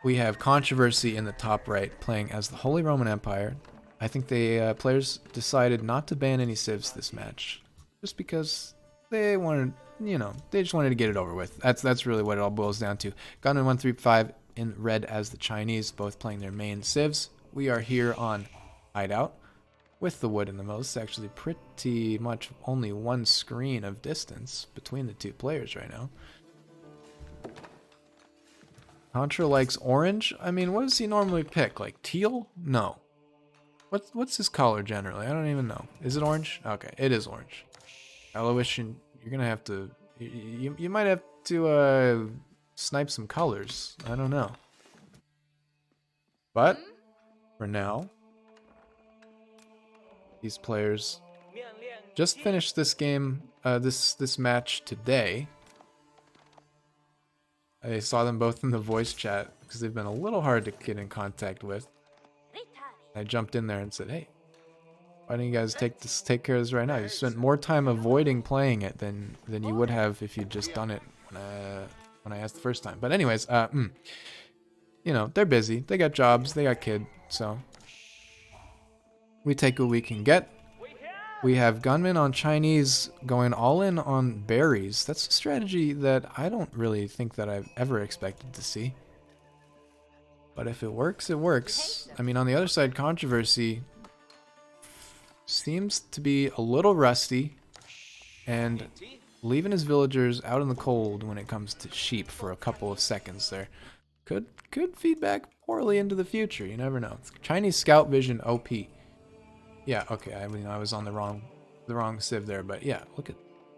We have Controversy in the top right playing as the Holy Roman Empire. I think the players decided not to ban any civs this match, just because they wanted, they just wanted to get it over with. That's really what it all boils down to. Gunman135 in red as the Chinese, both playing their main civs. We are here on Hideout with the wood in the most. Actually, pretty much only one screen of distance between the two players right now. Contra likes orange. I mean, what does he normally pick? Like teal? No. What's his color generally? I don't even know. Is it orange? Okay, it is orange. Aloysian, you're gonna have to. You might have to snipe some colors. I don't know. But for now, these players just finished this game, this match today. I saw them both in the voice chat because they've been a little hard to get in contact with. I jumped in there and said, "Hey, why don't you guys take care of this right now? You spent more time avoiding playing it than you would have if you'd just done it when I asked the first time." But anyways, they're busy. They got jobs. They got kids. So we take what we can get. We have Gunman on Chinese going all in on berries. That's a strategy that I don't really think that I've ever expected to see. But if it works, it works. I mean, on the other side, Controversy seems to be a little rusty and leaving his villagers out in the cold when it comes to sheep for a couple of seconds there. Could feedback poorly into the future. You never know. Chinese scout vision OP. Yeah, okay, I mean, I was on the wrong civ there, but yeah, look at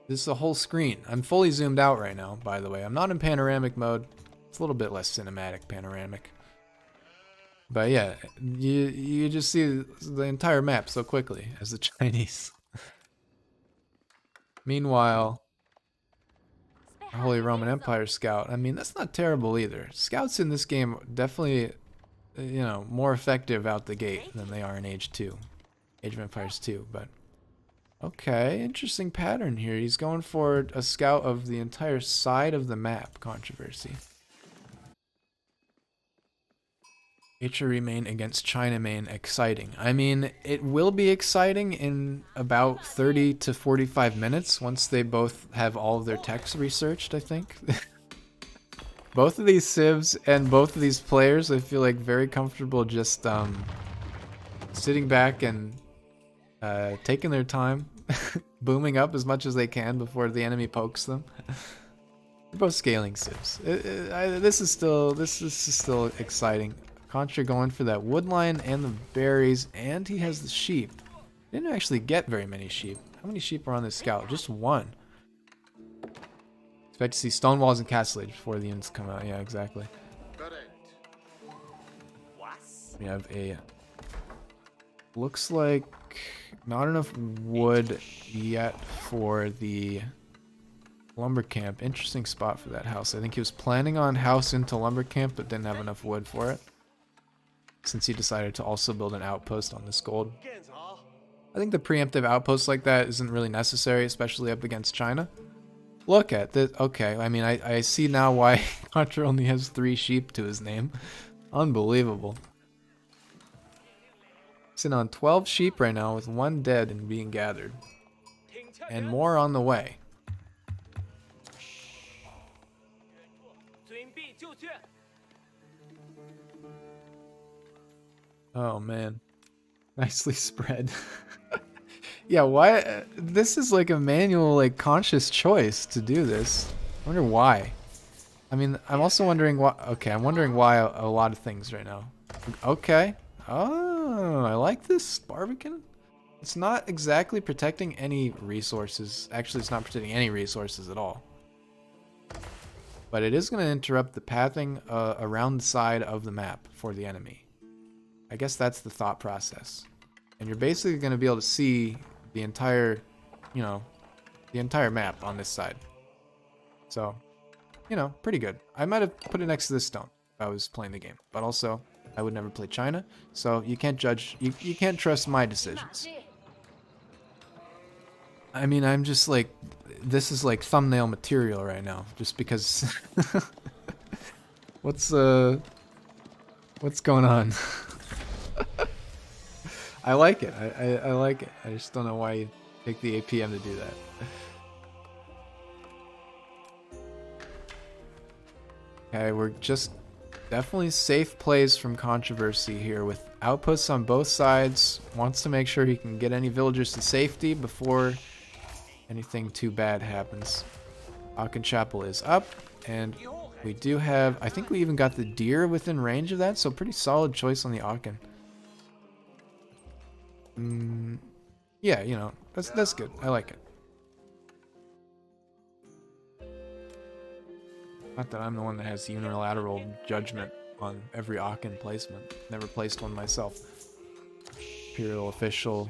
this is a whole screen. I'm fully zoomed out right now, by the way. I'm not in panoramic mode. It's a little bit less cinematic panoramic. But yeah, you just see the entire map so quickly as the Chinese. Meanwhile, our Holy Roman Empire scout, I mean, that's not terrible either. Scouts in this game definitely, more effective out the gate than they are in Age 2. Age of Empires 2, but okay, interesting pattern here. He's going for a scout of the entire side of the map. Controversy. HRE main against China main, exciting. I mean, it will be exciting in about 30 to 45 minutes once they both have all of their techs researched, I think. Both of these civs and both of these players, I feel like very comfortable just sitting back and taking their time, booming up as much as they can before the enemy pokes them. They're both scaling civs. This is still exciting. Contra going for that wood line and the berries, and he has the sheep. Didn't actually get very many sheep. How many sheep are on this scout? Just one. Expect to see stone walls and castle age before the units come out. Yeah, exactly. We have a looks like not enough wood yet for the lumber camp. Interesting spot for that house. I think he was planning on house into lumber camp, but didn't have enough wood for it, since he decided to also build an outpost on this gold. I think the preemptive outpost like that isn't really necessary, especially up against China. Look at this. Okay, I mean, I see now why Contra only has 3 sheep to his name. Unbelievable. Sitting on 12 sheep right now with 1 dead and being gathered. And more on the way. Oh man. Nicely spread. Yeah, why? This is like a manual, like conscious choice to do this. I wonder why. I mean, I'm also wondering why. Okay, I'm wondering why a lot of things right now. Okay. Oh, I like this Barbican. It's not exactly protecting any resources. Actually, it's not protecting any resources at all. But it is going to interrupt the pathing around the side of the map for the enemy. I guess that's the thought process. And you're basically going to be able to see the entire, the entire map on this side. So, pretty good. I might have put it next to this stone if I was playing the game. But also, I would never play China, so you can't judge, you can't trust my decisions. I mean, I'm just like, this is like thumbnail material right now, just because, what's What's going on? I like it. I like it. I just don't know why you take the APM to do that. Okay, we're just definitely safe plays from Controversy here with outposts on both sides. Wants to make sure he can get any villagers to safety before anything too bad happens. Aachen Chapel is up, and we do have, I think we even got the deer within range of that, so pretty solid choice on the Aachen. Yeah, you know, that's good. I like it. Not that I'm the one that has unilateral judgment on every Aachen placement. Never placed one myself. Imperial official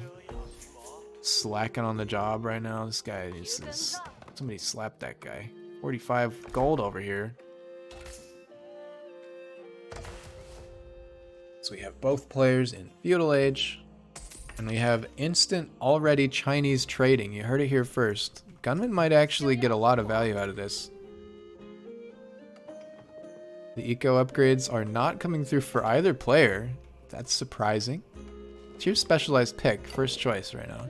slacking on the job right now. This guy is somebody slapped that guy. 45 gold over here. So we have both players in feudal age. And we have instant already Chinese trading. You heard it here first. Gunman might actually get a lot of value out of this. The eco upgrades are not coming through for either player. That's surprising. It's your specialized pick. First choice right now.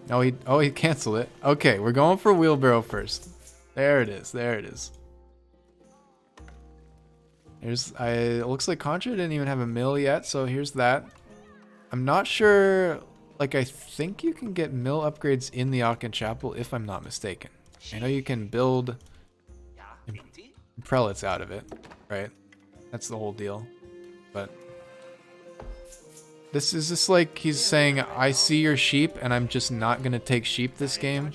No, he canceled it. Okay, we're going for wheelbarrow first. There it is. There it is. It looks like Contra didn't even have a mill yet, so here's that. I'm not sure, like I think you can get mill upgrades in the Aachen Chapel if I'm not mistaken. I know you can build prelates out of it, right? That's the whole deal. But this is just like he's saying, I see your sheep and I'm just not gonna take sheep this game.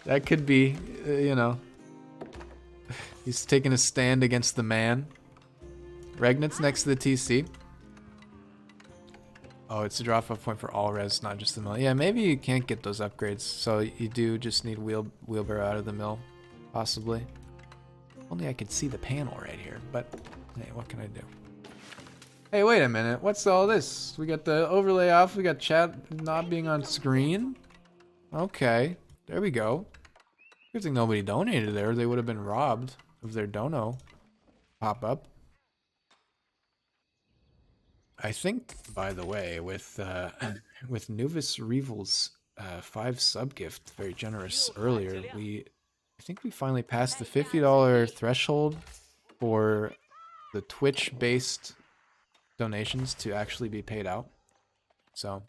That could be, you know. He's taking a stand against the man. Regnit's next to the TC. Oh, it's a drop-off point for all res, not just the mill. Yeah, maybe you can't get those upgrades, so you do just need wheelbarrow out of the mill, possibly. Only I could see the panel right here, but hey, what can I do? Hey, wait a minute. What's all this? We got the overlay off. We got chat not being on screen. Okay, there we go. Good thing nobody donated there. They would have been robbed of their dono pop-up. I think, by the way, with Nuvis Revel's 5 sub gift, very generous earlier, I think we finally passed the $50 threshold for the Twitch-based donations to actually be paid out. So,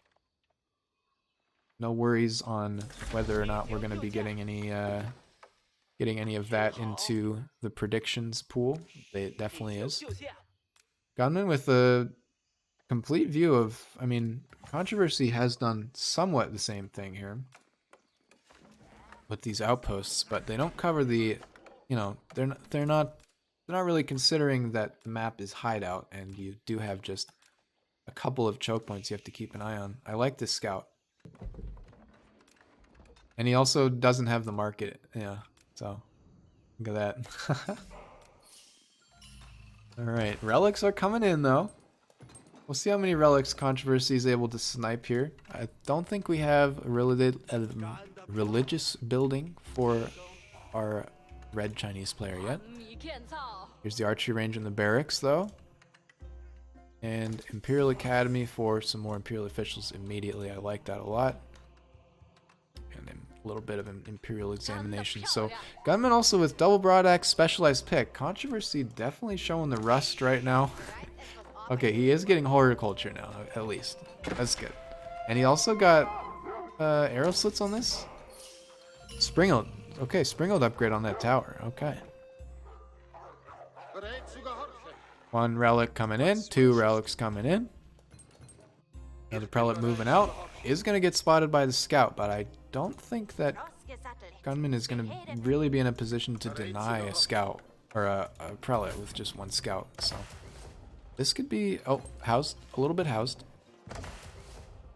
no worries on whether or not we're going to be getting any of that into the predictions pool. It definitely is. Gunman with a complete view of, I mean, Controversy has done somewhat the same thing here with these outposts, but they don't cover the, you know, they're not really considering that the map is hideout, and you do have just a couple of choke points you have to keep an eye on. I like this scout, and he also doesn't have the market. Yeah, so look at that. All right, relics are coming in though. We'll see how many relics Controversy is able to snipe here. I don't think we have a religious building for our red Chinese player yet. Here's the archery range in the barracks though. And Imperial Academy for some more Imperial officials immediately. I like that a lot. And then a little bit of an Imperial examination. So Gunman also with double broad axe specialized pick. Controversy definitely showing the rust right now. Okay, he is getting horticulture now, at least. That's good. And he also got arrow slits on this? Springald. Okay, Springald upgrade on that tower. Okay. 1 relic coming in, 2 relics coming in. Another prelate moving out. Is going to get spotted by the scout, but I don't think that Gunman is going to really be in a position to deny a scout, or a prelate with just 1 scout, so... This could be, oh, housed, a little bit housed.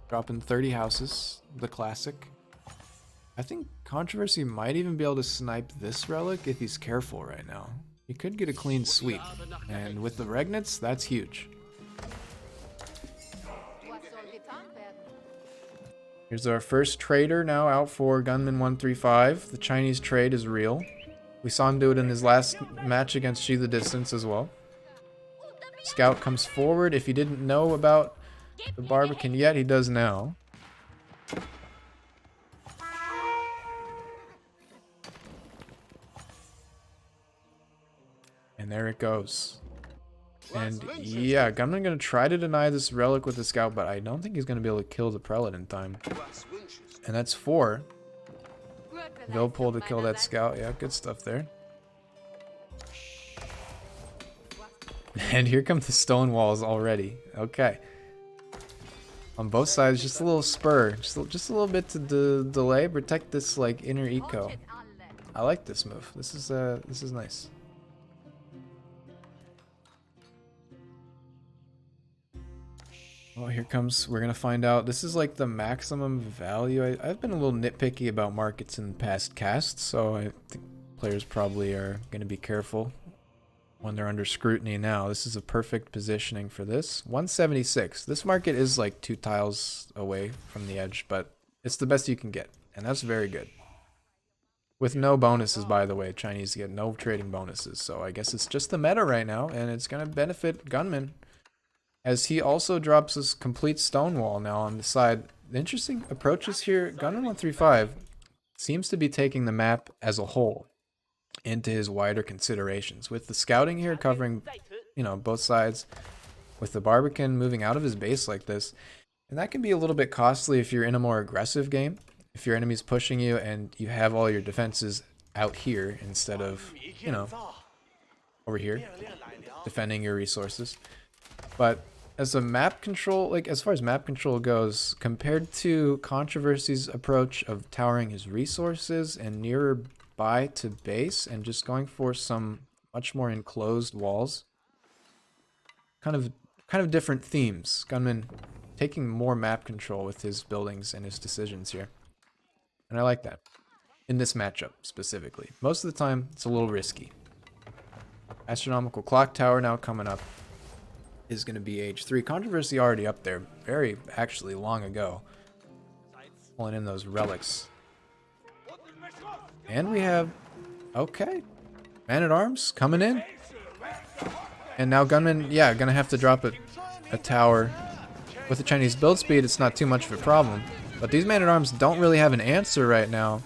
Dropping 30 houses, the classic. I think Controversy might even be able to snipe this relic if he's careful right now. He could get a clean sweep, and with the Regnits, that's huge. Here's our first trader now out for gunman135. The Chinese trade is real. We saw him do it in his last match against She the Distance as well. Scout comes forward. If he didn't know about the Barbican yet, he does now. And there it goes. And yeah, Gunman gonna try to deny this relic with the Scout, but I don't think he's gonna be able to kill the Prelate in time. And that's 4. Vilpol to kill that Scout. Yeah, good stuff there. And here come the stone walls already. Okay. On both sides, just a little spur. Just a little bit to delay. Protect this, like, inner eco. I like this move. This is nice. Oh, here comes, we're gonna find out. This is like the maximum value. I've been a little nitpicky about markets in past casts, so I think players probably are gonna be careful when they're under scrutiny now. This is a perfect positioning for this. 176. This market is like 2 tiles away from the edge, but it's the best you can get, and that's very good. With no bonuses, by the way. Chinese get no trading bonuses, so I guess it's just the meta right now, and it's gonna benefit Gunman. As he also drops this complete stone wall now on the side. The interesting approaches here, gunman135 seems to be taking the map as a whole into his wider considerations. With the scouting here covering, you know, both sides, with the Barbican moving out of his base like this, and that can be a little bit costly if you're in a more aggressive game. If your enemy's pushing you and you have all your defenses out here instead of, you know, over here, defending your resources. But as a map control, like as far as map control goes, compared to Contraversy's approach of towering his resources and nearer by to base and just going for some much more enclosed walls, kind of different themes. Gunman taking more map control with his buildings and his decisions here, and I like that in this matchup specifically. Most of the time, it's a little risky. Astronomical clock tower now coming up is going to be age 3. Contraversy already up there, very actually long ago, pulling in those relics. And we have, okay, Man-at-Arms coming in. And now Gunman, yeah, gonna have to drop a tower. With the Chinese build speed, it's not too much of a problem. But these Man-at-Arms don't really have an answer right now.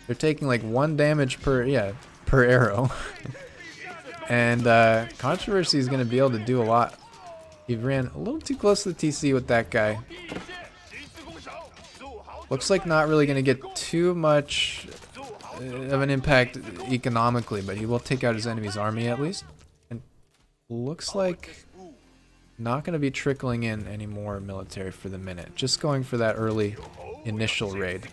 They're taking like 1 damage per arrow. And Contraversy is gonna be able to do a lot. He ran a little too close to the TC with that guy. Looks like not really gonna get too much of an impact economically, but he will take out his enemy's army at least. And looks like not going to be trickling in any more military for the minute. Just going for that early initial raid.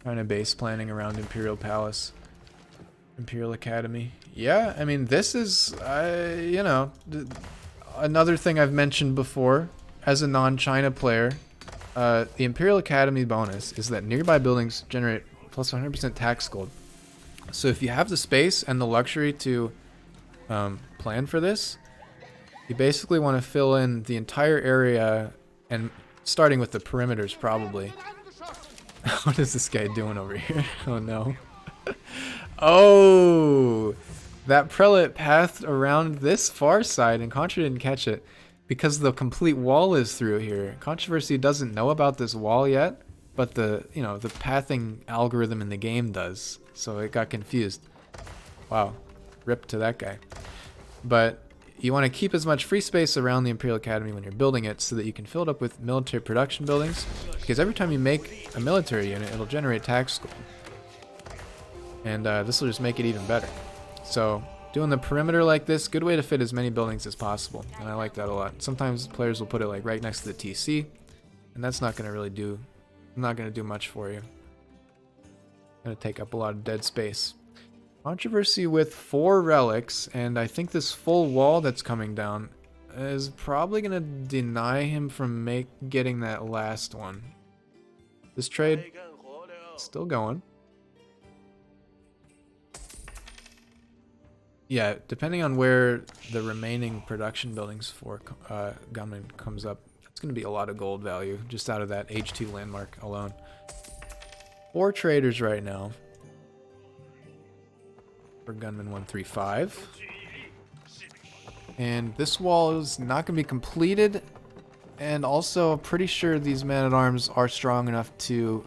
Kind of base planning around Imperial Palace, Imperial Academy. Yeah, I mean, this is, you know, another thing I've mentioned before as a non-China player. The Imperial Academy bonus is that nearby buildings generate plus 100% tax gold. So if you have the space and the luxury to plan for this, you basically want to fill in the entire area, and starting with the perimeters probably. What is this guy doing over here? Oh no. Oh, that prelate pathed around this far side and Contra didn't catch it because the complete wall is through here. Controversy doesn't know about this wall yet, but the pathing algorithm in the game does. So it got confused. Wow. Rip to that guy. But you want to keep as much free space around the Imperial Academy when you're building it so that you can fill it up with military production buildings, because every time you make a military unit, it'll generate tax gold. And this will just make it even better. So doing the perimeter like this, good way to fit as many buildings as possible, and I like that a lot. Sometimes players will put it like right next to the TC, and that's not going to really do, not going to do much for you. Going to take up a lot of dead space. Controversy with 4 relics, and I think this full wall that's coming down is probably going to deny him from getting that last one. This trade still going. Yeah, depending on where the remaining production buildings for Gunman comes up, It's going to be a lot of gold value just out of that H2 landmark alone. 4 traders right now for gunman135. And this wall is not going to be completed. And also, I'm pretty sure these man-at-arms are strong enough to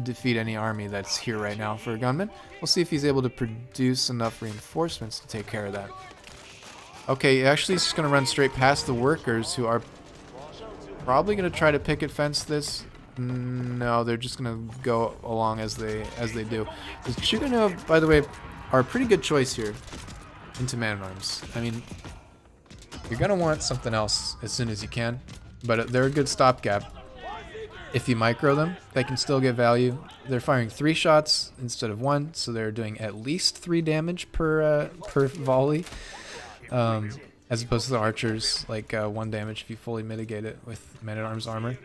defeat any army that's here right now for a gunman. We'll see if he's able to produce enough reinforcements to take care of that. Okay, actually he's just going to run straight past the workers who are probably going to try to picket fence this. No, they're just going to go along as they do. The Chugano, by the way, are a pretty good choice here into man-at-arms. I mean, you're going to want something else as soon as you can, but they're a good stopgap. If you micro them, they can still get value. They're firing 3 shots instead of 1, so they're doing at least 3 damage per volley, as opposed to the archers, like 1 damage if you fully mitigate it with man-at-arms armor.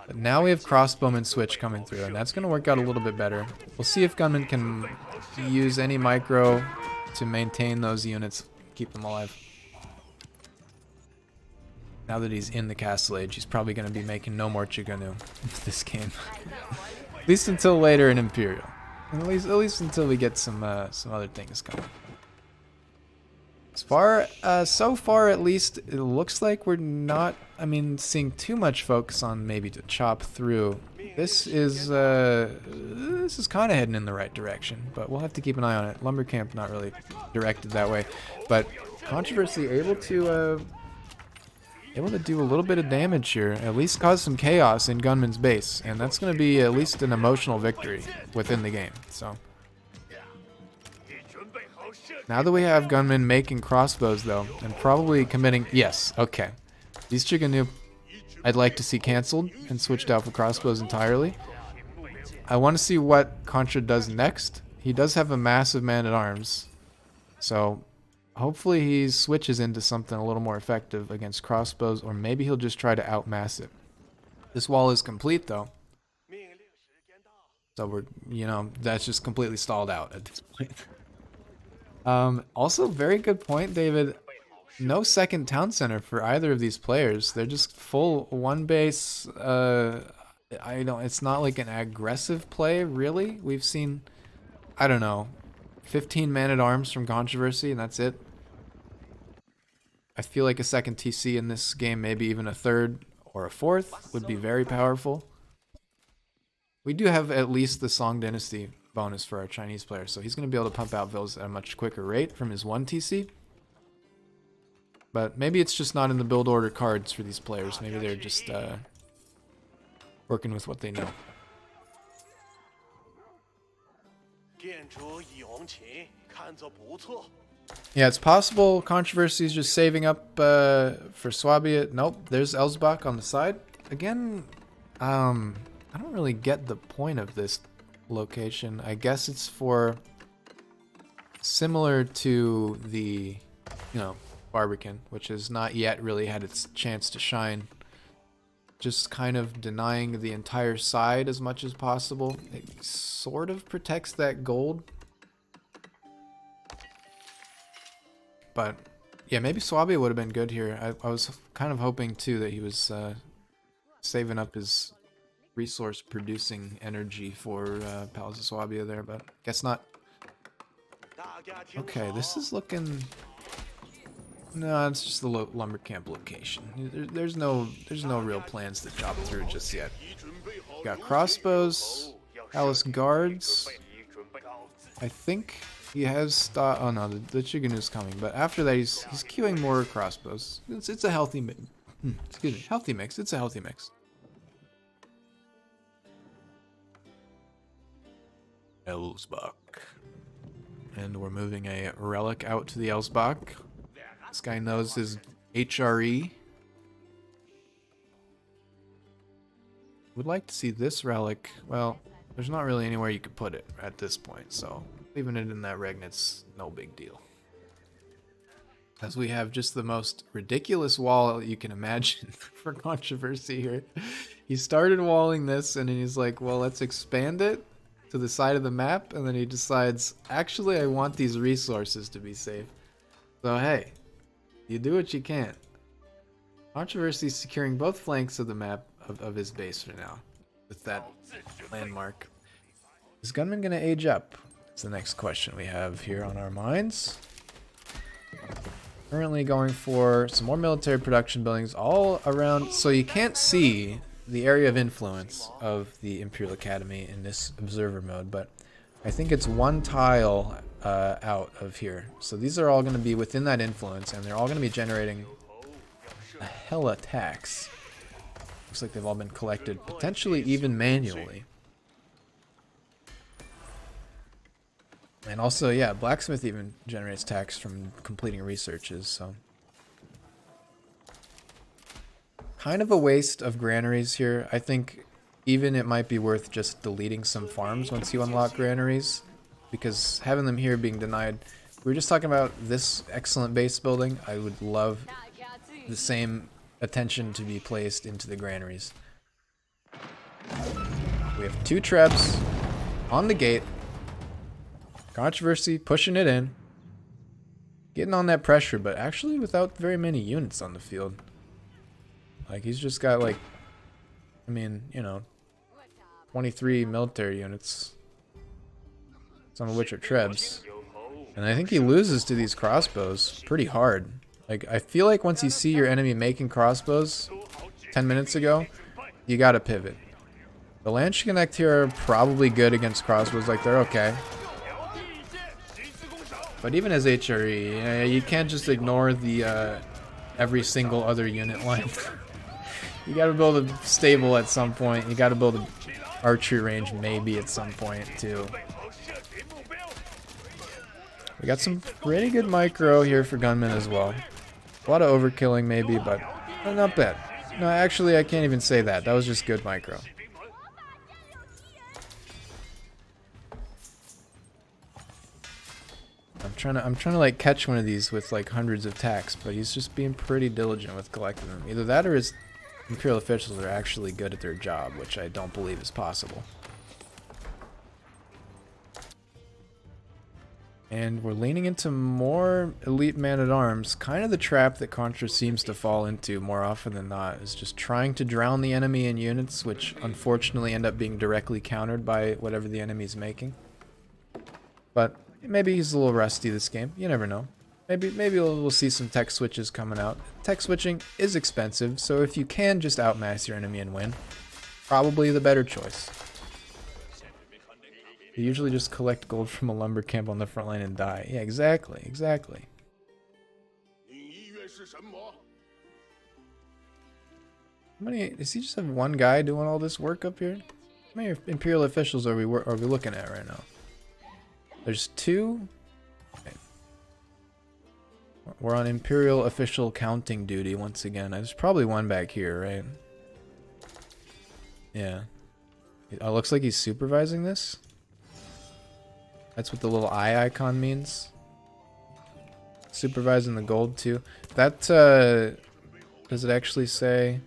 But now we have crossbowman switch coming through, and that's going to work out a little bit better. We'll see if gunmen can use any micro to maintain those units, keep them alive. Now that he's in the Castle Age, he's probably going to be making no more Chuganu this game. At least until later in Imperial. And at least until we get some other things coming. So far at least, it looks like we're not, seeing too much focus on maybe to chop through. This is kind of heading in the right direction, but we'll have to keep an eye on it. Lumber camp not really directed that way, but Controversy able to do a little bit of damage here, at least cause some chaos in Gunman's base, and that's going to be at least an emotional victory within the game. So now that we have Gunman making crossbows though, and probably committing, yes, okay, these Chuganu I'd like to see cancelled and switched out for crossbows entirely. I want to see what Contra does next. He does have a massive man-at-arms, so hopefully he switches into something a little more effective against crossbows, or maybe he'll just try to outmass it. This wall is complete though, so we're, that's just completely stalled out at this point. Also, very good point, David. No second town center for either of these players. They're just full 1 base. It's not like an aggressive play, really. We've seen, I don't know, 15 man-at-arms from Controversy, and that's it. I feel like a second TC in this game, maybe even a 3rd or a 4th, would be very powerful. We do have at least the Song Dynasty bonus for our Chinese player, so he's going to be able to pump out villas at a much quicker rate from his 1 TC. But maybe it's just not in the build order cards for these players. Maybe they're just working with what they know. Yeah, it's possible Controversy is just saving up for Swabia. Nope, there's Elsbach on the side. Again, I don't really get the point of this location. I guess it's for similar to the, Barbican, which has not yet really had its chance to shine. Just kind of denying the entire side as much as possible. It sort of protects that gold. But yeah, maybe Swabia would have been good here. I was kind of hoping too that he was saving up his resource producing energy for Palace of Swabia there, but guess not. Okay, this is looking... No, it's just the lumber camp location. There's no real plans to chop through just yet. Got crossbows, Palace guards. I think he has oh no, the Chiganu's coming, but after that he's queuing more crossbows. It's a healthy mix. Excuse me, healthy mix. It's a healthy mix. Elsbach. And we're moving a relic out to the Elsbach. This guy knows his HRE. Would like to see this relic. Well, there's not really anywhere you could put it at this point, so leaving it in that Regnit's no big deal. As we have just the most ridiculous wall you can imagine for Controversy here. He started walling this and then he's like, well, let's expand it to the side of the map, and then he decides, actually I want these resources to be safe. So hey, you do what you can. Controversy securing both flanks of the map of his base for now. With that landmark. Is Gunman gonna age up? That's the next question we have here on our minds. Currently going for some more military production buildings all around, so you can't see the area of influence of the Imperial Academy in this observer mode, but I think it's one tile out of here. So these are all going to be within that influence, and they're all going to be generating a hella tax. Looks like they've all been collected, potentially even manually. And also, yeah, Blacksmith even generates tax from completing researches, so. Kind of a waste of granaries here. I think even it might be worth just deleting some farms once you unlock granaries, because having them here being denied. We were just talking about this excellent base building. I would love the same attention to be placed into the granaries. We have 2 trebs on the gate. Controversy pushing it in. Getting on that pressure, but actually without very many units on the field. Like, he's just got, like, I mean, you know, 23 military units. Some of which are trebs. And I think he loses to these crossbows pretty hard. Like, I feel like once you see your enemy making crossbows 10 minutes ago, you gotta pivot. The Lance Connect here are probably good against crossbows, like, they're okay. But even as HRE, you can't just ignore the every single other unit line. You gotta build a stable at some point. You gotta build an archery range maybe at some point too. We got some pretty good micro here for Gunman as well. A lot of overkilling maybe, but not bad. No, actually I can't even say that. That was just good micro. I'm trying to like catch one of these with like hundreds of tax, but he's just being pretty diligent with collecting them. Either that or his Imperial officials are actually good at their job, which I don't believe is possible. And we're leaning into more elite man-at-arms. Kind of the trap that Contra seems to fall into more often than not, is just trying to drown the enemy in units, which unfortunately end up being directly countered by whatever the enemy's making. But maybe he's a little rusty this game. You never know. Maybe we'll see some tech switches coming out. Tech switching is expensive, so if you can just outmass your enemy and win, probably the better choice. You usually just collect gold from a lumber camp on the front line and die. Yeah, exactly, exactly. How many? Does he just have one guy doing all this work up here? How many Imperial officials are we looking at right now? There's 2. Okay. We're on Imperial official counting duty once again. There's probably one back here, right? Yeah. It looks like he's supervising this. That's what the little eye icon means. Supervising the gold too. That, does it actually say?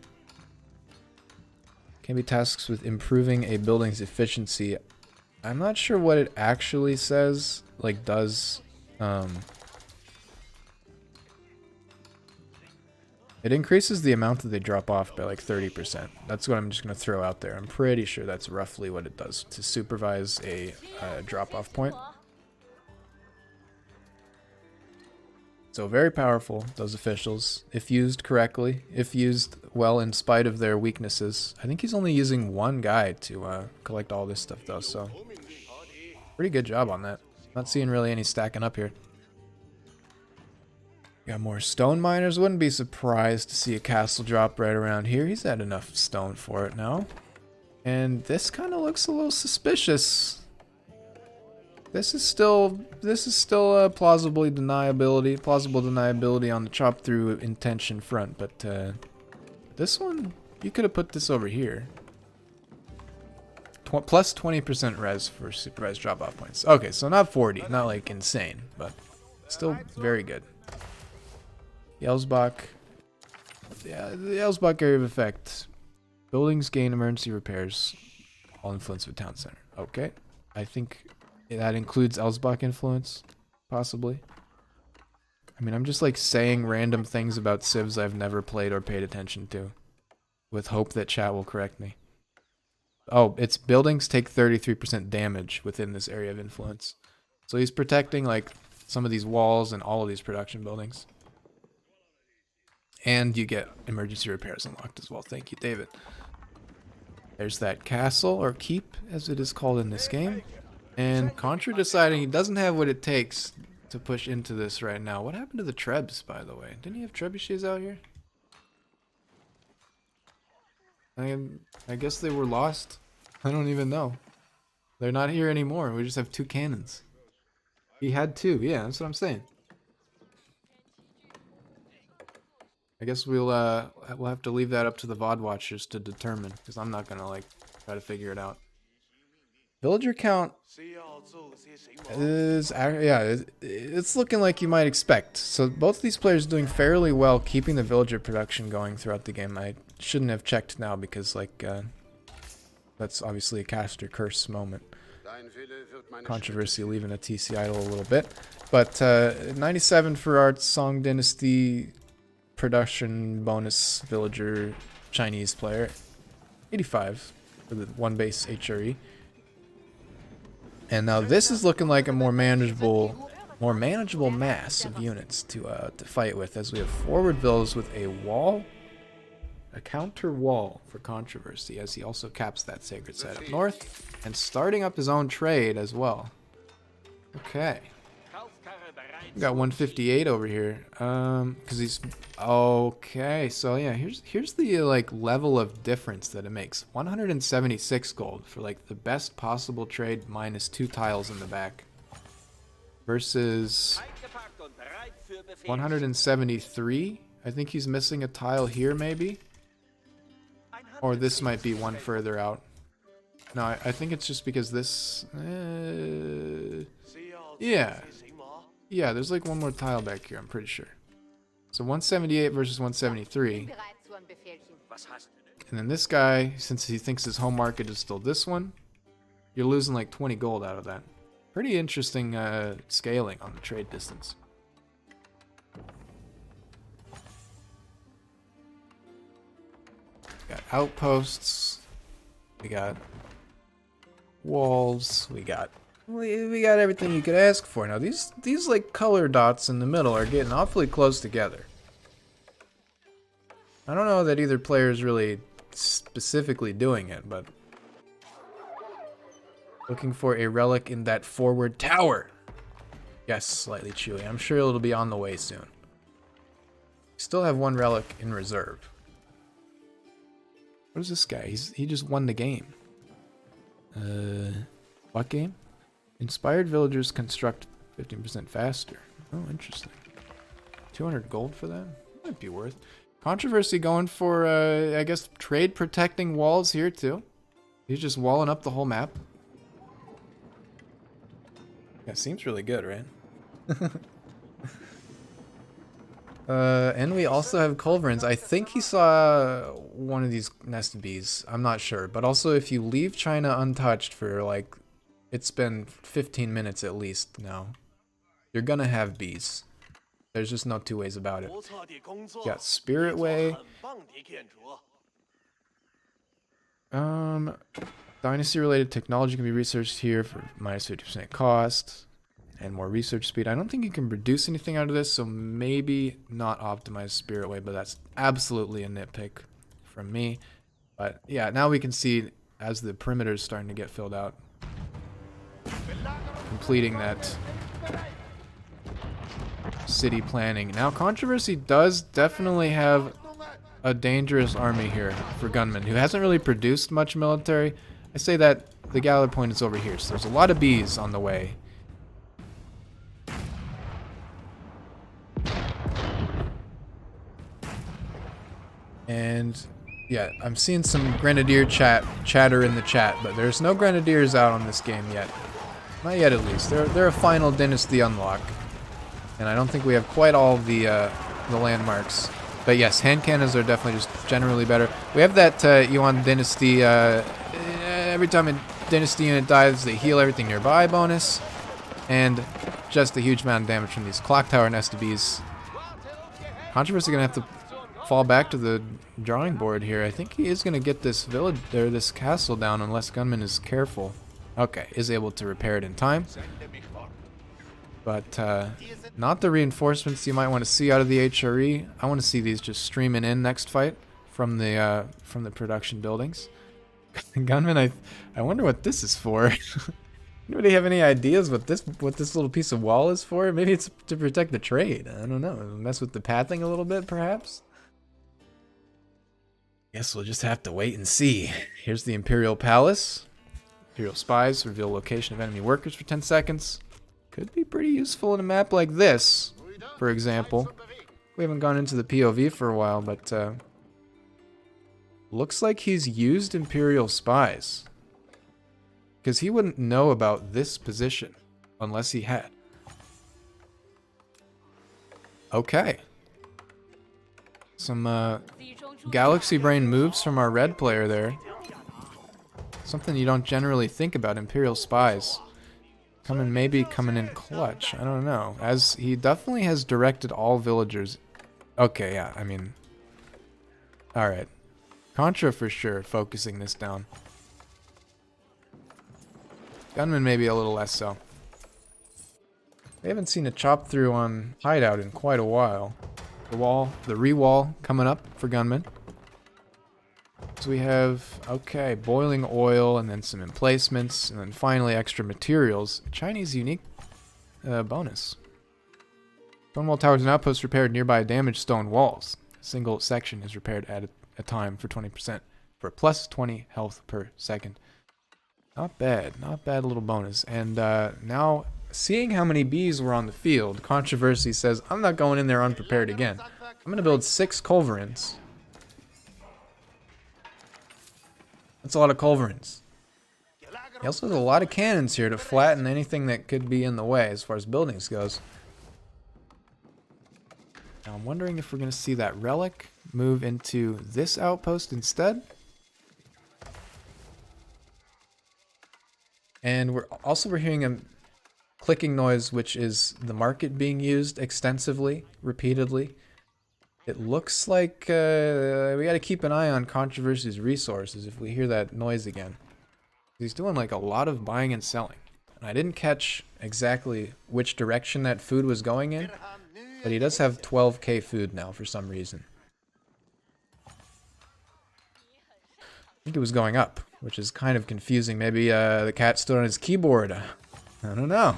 Can be tasks with improving a building's efficiency. I'm not sure what it actually says, like does, it increases the amount that they drop off by like 30%. That's what I'm just going to throw out there. I'm pretty sure that's roughly what it does to supervise a drop-off point. So very powerful, those officials, if used correctly, if used well in spite of their weaknesses. I think he's only using one guy to collect all this stuff though, so pretty good job on that. Not seeing really any stacking up here. Got more stone miners. Wouldn't be surprised to see a castle drop right around here. He's had enough stone for it now. And this kind of looks a little suspicious. This is still a plausible deniability on the chop through intention front, but this one, you could have put this over here. Plus 20% res for supervised drop off points. Okay, so not 40, not like insane, but still very good. Yelsbach. Yeah, the Yelsbach area of effect. Buildings gain emergency repairs. All influence of a town center. Okay. I think that includes Elsbach influence, possibly. I mean, I'm just like saying random things about civs I've never played or paid attention to, with hope that chat will correct me. Oh, its buildings take 33% damage within this area of influence. So he's protecting like some of these walls and all of these production buildings. And you get emergency repairs unlocked as well. Thank you, David. There's that castle, or keep, as it is called in this game. And Contra deciding he doesn't have what it takes to push into this right now. What happened to the Trebs, by the way? Didn't he have trebuchets out here? I guess they were lost. I don't even know. They're not here anymore. We just have 2 cannons. He had 2. Yeah, that's what I'm saying. I guess we'll have to leave that up to the VOD watchers to determine, because I'm not gonna like try to figure it out. Villager count is, yeah, it's looking like you might expect. So both these players doing fairly well, keeping the villager production going throughout the game. I shouldn't have checked now because like that's obviously a caster curse moment. Controversy leaving a TC idle a little bit, but 97 for our Song Dynasty production bonus villager Chinese player, 85 for the 1 base HRE. And now this is looking like a more manageable mass of units to fight with, as we have forward villas with a wall, a counter wall for Controversy, as he also caps that sacred site up north, and starting up his own trade as well. Okay. We got 158 over here, because he's okay. So yeah, here's the like level of difference that it makes. 176 gold for like the best possible trade minus 2 tiles in the back, versus 173. I think he's missing a tile here, maybe, or this might be one further out. No, I think it's just because this. Yeah, there's like one more tile back here, I'm pretty sure. So 178 versus 173. And then this guy, since he thinks his home market is still this one, you're losing like 20 gold out of that. Pretty interesting scaling on the trade distance. We got outposts. We got walls. We got everything you could ask for. Now these like color dots in the middle are getting awfully close together. I don't know that either player is really specifically doing it, but looking for a relic in that forward tower. Yes, slightly chewy. I'm sure it'll be on the way soon. Still have 1 relic in reserve. What is this guy? He just won the game. What game? Inspired villagers construct 15% faster. Oh, interesting. 200 gold for that? Might be worth. Controversy going for, I guess, trade protecting walls here too. He's just walling up the whole map. Yeah, seems really good, right? And we also have culverins. I think he saw one of these nested bees. I'm not sure. But also, if you leave China untouched for like, it's been 15 minutes at least now, you're gonna have bees. There's just no 2 ways about it. You got Spirit Way. Dynasty-related technology can be researched here for minus 50% cost and more research speed. I don't think you can produce anything out of this, so maybe not optimize Spirit Way, but that's absolutely a nitpick from me. But yeah, now we can see as the perimeter is starting to get filled out, completing that city planning. Now Controversy does definitely have a dangerous army here for Gunman, who hasn't really produced much military. I say that the gather point is over here, so there's a lot of bees on the way. And yeah, I'm seeing some Grenadier chatter in the chat, but there's no Grenadiers out on this game yet. Not yet, at least. They're a final Dynasty unlock, and I don't think we have quite all the landmarks. But yes, hand cannons are definitely just generally better. We have that Yuan Dynasty. Every time a Dynasty unit dies, they heal everything nearby bonus, and just a huge amount of damage from these clock tower nested bees Controversy gonna have to fall back to the drawing board here. I think he is gonna get this village or this castle down unless Gunman is careful. Okay, is able to repair it in time. But not the reinforcements you might want to see out of the HRE. I want to see these just streaming in next fight from the production buildings. Gunman, I wonder what this is for. Anybody have any ideas what this little piece of wall is for? Maybe it's to protect the trade. I don't know. Mess with the pathing a little bit, perhaps? Guess we'll just have to wait and see. Here's the Imperial Palace. Imperial spies reveal location of enemy workers for 10 seconds. Could be pretty useful in a map like this, for example. We haven't gone into the POV for a while, but looks like he's used Imperial spies. Because he wouldn't know about this position unless he had. Okay. Some Galaxy Brain moves from our red player there. Something you don't generally think about, Imperial spies. Maybe coming in clutch. I don't know. As he definitely has directed all villagers. Okay, yeah, I mean. Alright. Contra for sure, focusing this down. Gunman maybe a little less so. We haven't seen a chop through on hideout in quite a while. The re-wall coming up for Gunman. So we have, okay, boiling oil and then some emplacements and then finally extra materials. Chinese unique bonus. Stone wall towers and outposts repaired nearby damaged stone walls. A single section is repaired at a time for 20% for a plus 20 health per second. Not bad little bonus. And now, seeing how many bees were on the field, Controversy says, I'm not going in there unprepared again. I'm going to build 6 culverins. That's a lot of culverins. He also has a lot of cannons here to flatten anything that could be in the way as far as buildings goes. Now I'm wondering if we're going to see that relic move into this outpost instead. And we're hearing a clicking noise, which is the market being used extensively, repeatedly. It looks like we got to keep an eye on Controversy's resources if we hear that noise again. He's doing like a lot of buying and selling. And I didn't catch exactly which direction that food was going in, but he does have 12k food now for some reason. I think it was going up, which is kind of confusing. Maybe the cat stood on his keyboard. I don't know.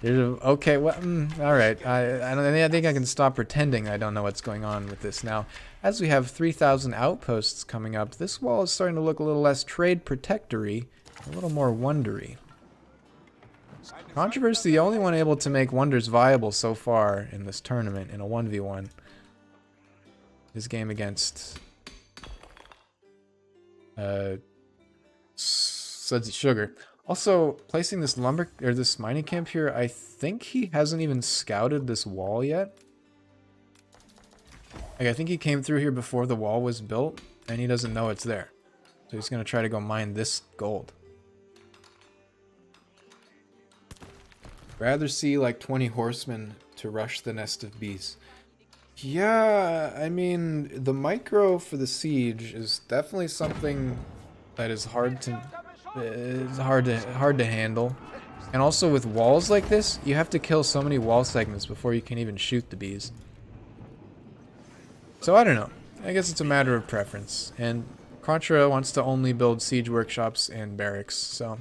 Okay, well, all right. I think I can stop pretending I don't know what's going on with this now. As we have 3,000 outposts coming up, this wall is starting to look a little less trade protectory, a little more wondery. Controversy, the only one able to make wonders viable so far in this tournament in a 1v1. His game against Sudsy Sugar. Also, placing this this mining camp here, I think he hasn't even scouted this wall yet. Like, I think he came through here before the wall was built, and he doesn't know it's there. So he's gonna try to go mine this gold. Rather see like 20 horsemen to rush the nest of bees. Yeah, I mean, the micro for the siege is definitely something that is hard to handle. And also with walls like this, you have to kill so many wall segments before you can even shoot the bees. So I don't know. I guess it's a matter of preference. And Contra wants to only build siege workshops and barracks, so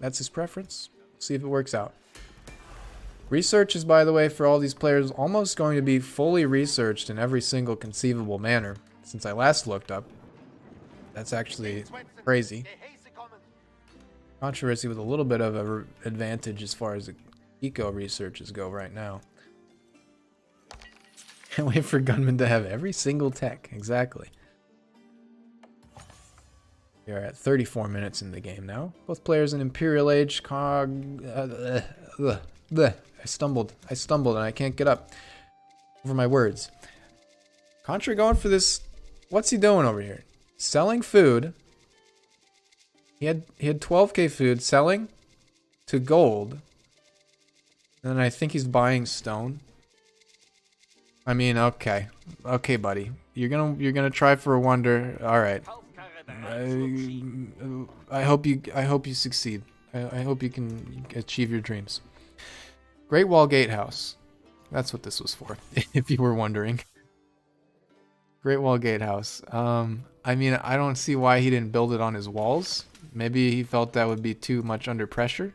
that's his preference. See if it works out. Research is, by the way, for all these players, almost going to be fully researched in every single conceivable manner since I last looked up. That's actually crazy. Controversy with a little bit of an advantage as far as eco researches go right now. Can't wait for Gunman to have every single tech. Exactly. We are at 34 minutes in the game now. Both players in Imperial Age. I stumbled and I can't get up over my words. Contra going for this. What's he doing over here? Selling food. He had 12k food, selling to gold. And then I think he's buying stone. I mean, okay. Okay, buddy. You're gonna try for a wonder. Alright. I hope you succeed. I hope you can achieve your dreams. Great Wall Gatehouse. That's what this was for, if you were wondering. Great Wall Gatehouse. I mean, I don't see why he didn't build it on his walls. Maybe he felt that would be too much under pressure.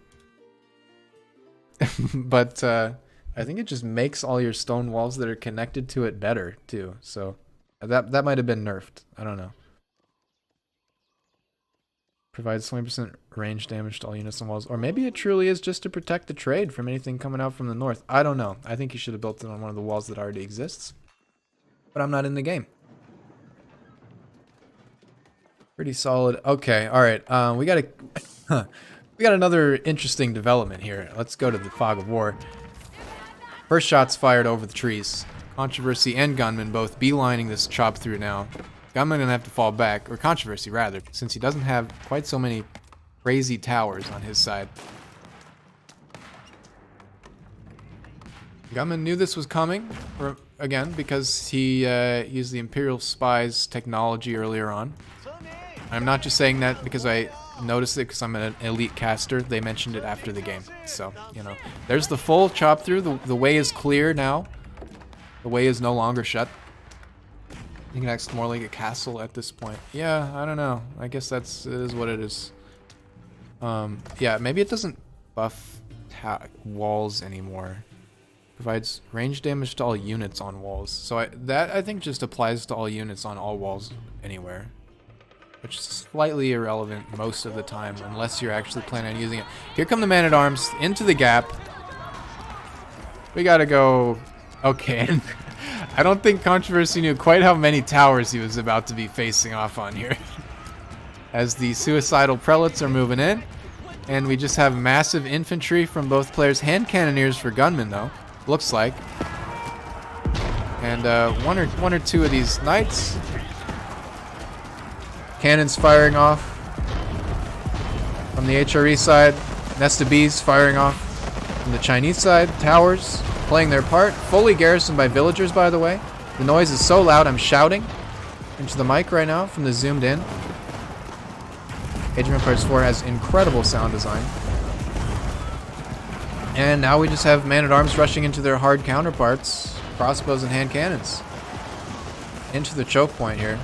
But I think it just makes all your stone walls that are connected to it better too. So that might have been nerfed. I don't know. Provides 20% range damage to all units on walls. Or maybe it truly is just to protect the trade from anything coming out from the north. I don't know. I think you should have built it on one of the walls that already exists. But I'm not in the game. Pretty solid. Okay, alright. We got another interesting development here. Let's go to the Fog of War. First shots fired over the trees. Controversy and Gunman both beelining this chop through now. Gunman gonna have to fall back, or Controversy rather, since he doesn't have quite so many crazy towers on his side. Gunman knew this was coming, again, because he used the Imperial Spy's technology earlier on. I'm not just saying that because I noticed it because I'm an elite caster. They mentioned it after the game. So, you know. There's the full chop through. The way is clear now. The way is no longer shut. I think it acts more like a castle at this point. Yeah, I don't know. I guess it is what it is. Yeah, maybe it doesn't buff walls anymore. Provides range damage to all units on walls. So that I think just applies to all units on all walls anywhere. Which is slightly irrelevant most of the time, unless you're actually planning on using it. Here come the man-at-arms into the gap. We gotta go. Okay. I don't think Controversy knew quite how many towers he was about to be facing off on here. As the suicidal prelates are moving in. And we just have massive infantry from both players. Hand cannoneers for Gunman, though. Looks like. And one or two of these knights. Cannons firing off from the HRE side. Nest of bees firing off from the Chinese side. Towers playing their part. Fully garrisoned by villagers, by the way. The noise is so loud I'm shouting into the mic right now from the zoomed in. Age of Empires 4 has incredible sound design. And now we just have man-at-arms rushing into their hard counterparts. Crossbows and hand cannons. Into the choke point here.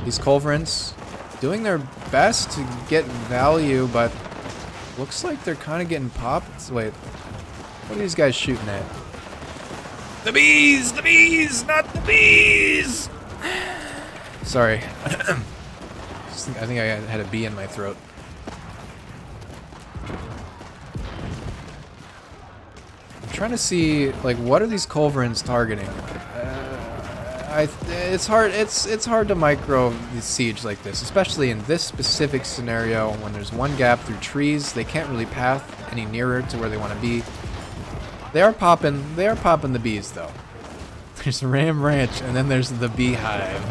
These culverins doing their best to get value, but looks like they're kind of getting popped. Wait, what are these guys shooting at? The bees! The bees! Not the bees! Sorry. I think I had a bee in my throat. I'm trying to see, like, what are these culverins targeting? It's hard to micro the siege like this, especially in this specific scenario when there's one gap through trees. They can't really path any nearer to where they want to be. They are popping the bees though. There's Ram Ranch and then there's the Beehive.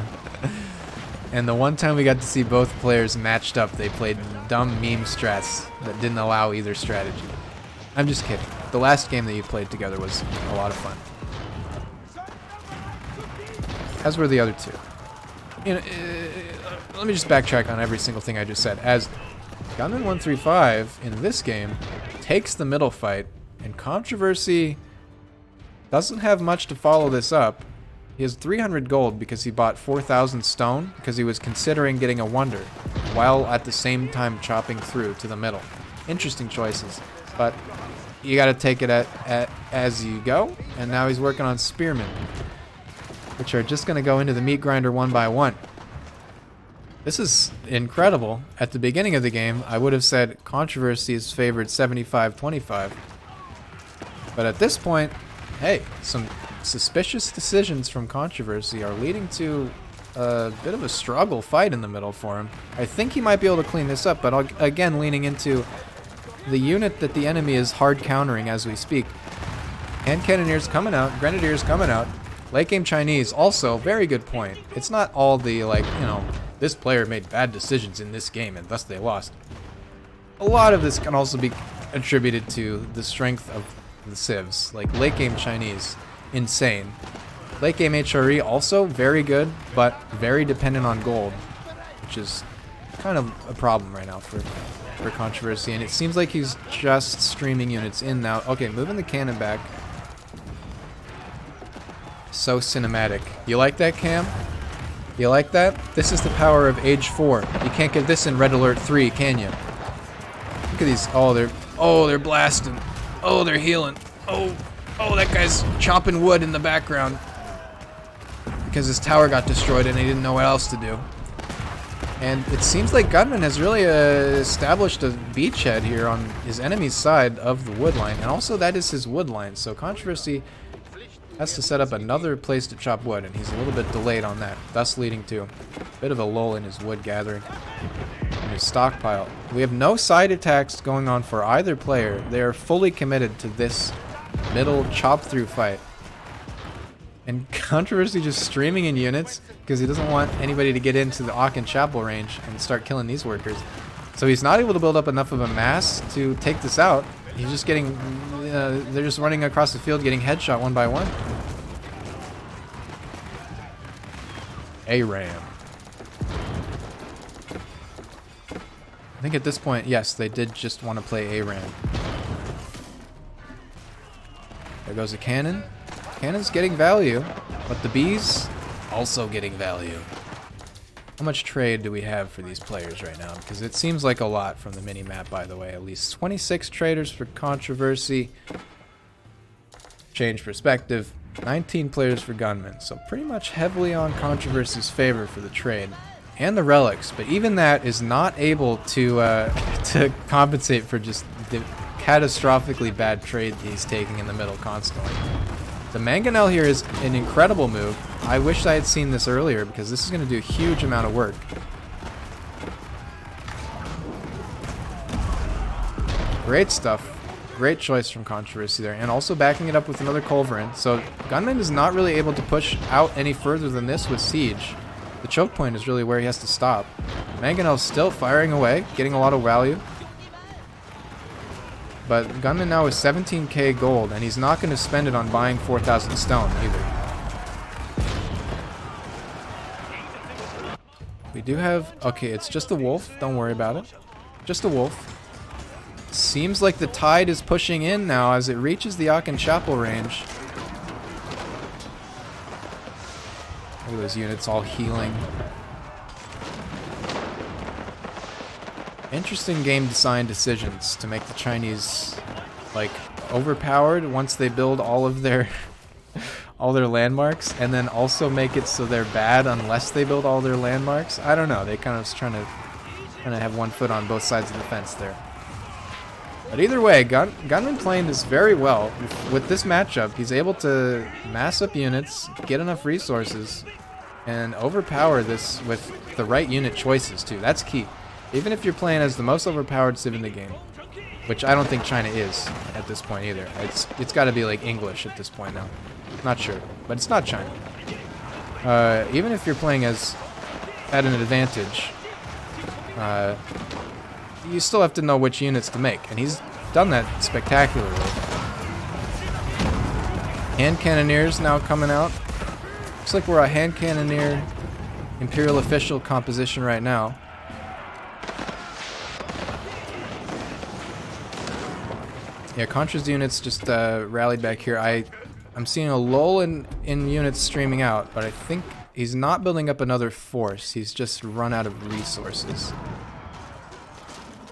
And the one time we got to see both players matched up, they played dumb meme strats that didn't allow either strategy. I'm just kidding. The last game that you played together was a lot of fun. As were the other two. You know, let me just backtrack on every single thing I just said. As gunman135 in this game takes the middle fight, and Controversy doesn't have much to follow this up. He has 300 gold because he bought 4,000 stone because he was considering getting a wonder while at the same time chopping through to the middle. Interesting choices, but you got to take it as you go. And now he's working on spearmen, which are just going to go into the meat grinder one by one. This is incredible. At the beginning of the game, I would have said Controversy is favored 75-25. But at this point, hey, some suspicious decisions from Controversy are leading to a bit of a struggle fight in the middle for him. I think he might be able to clean this up, but again, leaning into the unit that the enemy is hard countering as we speak. Hand cannoneers coming out, grenadiers coming out. Late game Chinese, also, very good point. It's not all the, like, you know, this player made bad decisions in this game and thus they lost. A lot of this can also be attributed to the strength of the civs. Like, late game Chinese insane. Late game HRE also very good, but very dependent on gold, which is kind of a problem right now for Controversy. And it seems like he's just streaming units in now. Okay, moving the cannon back. So cinematic. You like that, Cam? You like that? This is the power of Age 4. You can't get this in Red Alert 3, can you? Look at these. Oh, they're blasting. Oh, they're healing. Oh, that guy's chopping wood in the background because his tower got destroyed and he didn't know what else to do. And it seems like Gunman has really established a beachhead here on his enemy's side of the wood line, and also that is his wood line. So Controversy has to set up another place to chop wood, and he's a little bit delayed on that, thus leading to a bit of a lull in his wood gathering and his stockpile. We have no side attacks going on for either player. They are fully committed to this middle chop through fight. And Controversy just streaming in units because he doesn't want anybody to get into the Aachen Chapel range and start killing these workers. So he's not able to build up enough of a mass to take this out. He's just getting, they're just running across the field getting headshot one by one. ARAM. I think at this point, yes, they did just want to play ARAM. There goes a cannon. Cannon's getting value, but the bees also getting value. How much trade do we have for these players right now? Because it seems like a lot from the mini-map, by the way. At least 26 traders for Controversy. Change perspective. 19 players for Gunman. So pretty much heavily on Controversy's favor for the trade. And the relics. But even that is not able to to compensate for just the catastrophically bad trade he's taking in the middle constantly. The mangonel here is an incredible move. I wish I had seen this earlier because this is going to do a huge amount of work. Great stuff. Great choice from Controversy there. And also backing it up with another culverin. So Gunman is not really able to push out any further than this with Siege. The choke point is really where he has to stop. Mangonel's still firing away, getting a lot of value. But Gunman now is 17k gold, and he's not going to spend it on buying 4,000 stone either. We do have... Okay, it's just a wolf. Don't worry about it. Just a wolf. Seems like the tide is pushing in now as it reaches the Aachen Chapel range. Look at those units all healing. Interesting game design decisions to make the Chinese like overpowered once they build all of their landmarks, and then also make it so they're bad unless they build all their landmarks. I don't know. They kind of trying to have one foot on both sides of the fence there. But either way, Gunman playing this very well. With this matchup, he's able to mass up units, get enough resources, and overpower this with the right unit choices too. That's key. Even if you're playing as the most overpowered civ in the game, which I don't think China is at this point either. It's got to be like English at this point now. Not sure, but it's not China. Even if you're playing as at an advantage, you still have to know which units to make, and he's done that spectacularly. Hand cannoneers now coming out. Looks like we're a hand cannoneer Imperial official composition right now. Yeah, Contra's units just rallied back here. I'm seeing a lull in units streaming out, but I think he's not building up another force. He's just run out of resources.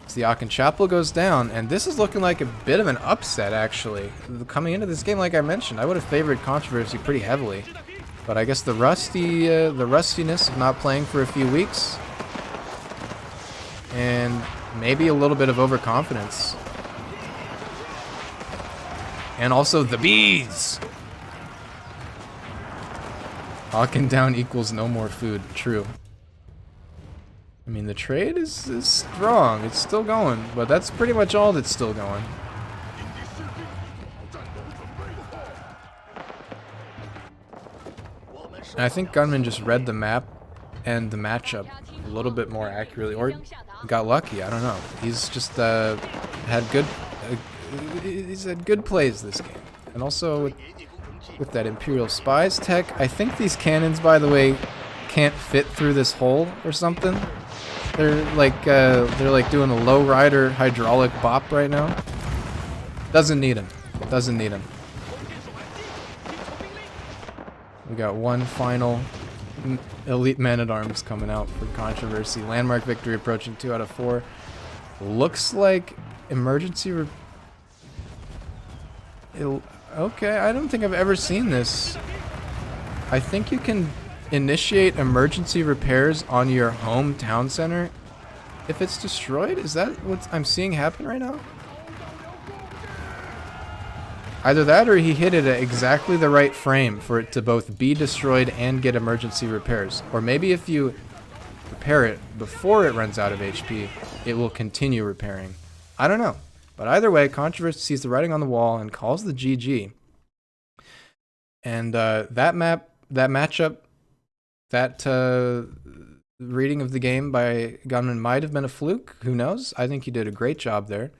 So the Aachen Chapel goes down, and this is looking like a bit of an upset, actually. Coming into this game, like I mentioned, I would have favored Controversy pretty heavily. But I guess the rustiness of not playing for a few weeks, and maybe a little bit of overconfidence. And also the bees! Aachen down equals no more food. True. I mean, the trade is strong. It's still going, but that's pretty much all that's still going. And I think Gunman just read the map and the matchup a little bit more accurately, or got lucky. I don't know. He's just had good. He's had good plays this game, and also with that Imperial Spies tech. I think these cannons, by the way, can't fit through this hole or something. They're like doing a low rider hydraulic bop right now. Doesn't need him. Doesn't need him. We got one final elite man-at-arms coming out for Controversy. Landmark victory approaching 2 out of 4. Looks like emergency. Okay, I don't think I've ever seen this. I think you can initiate emergency repairs on your home town center if it's destroyed. Is that what I'm seeing happen right now? Either that or he hit it at exactly the right frame for it to both be destroyed and get emergency repairs. Or maybe if you repair it before it runs out of HP, it will continue repairing. I don't know. But either way, Controversy sees the writing on the wall and calls the GG. And that matchup, that reading of the game by Gunman might have been a fluke. Who knows? I think he did a great job there.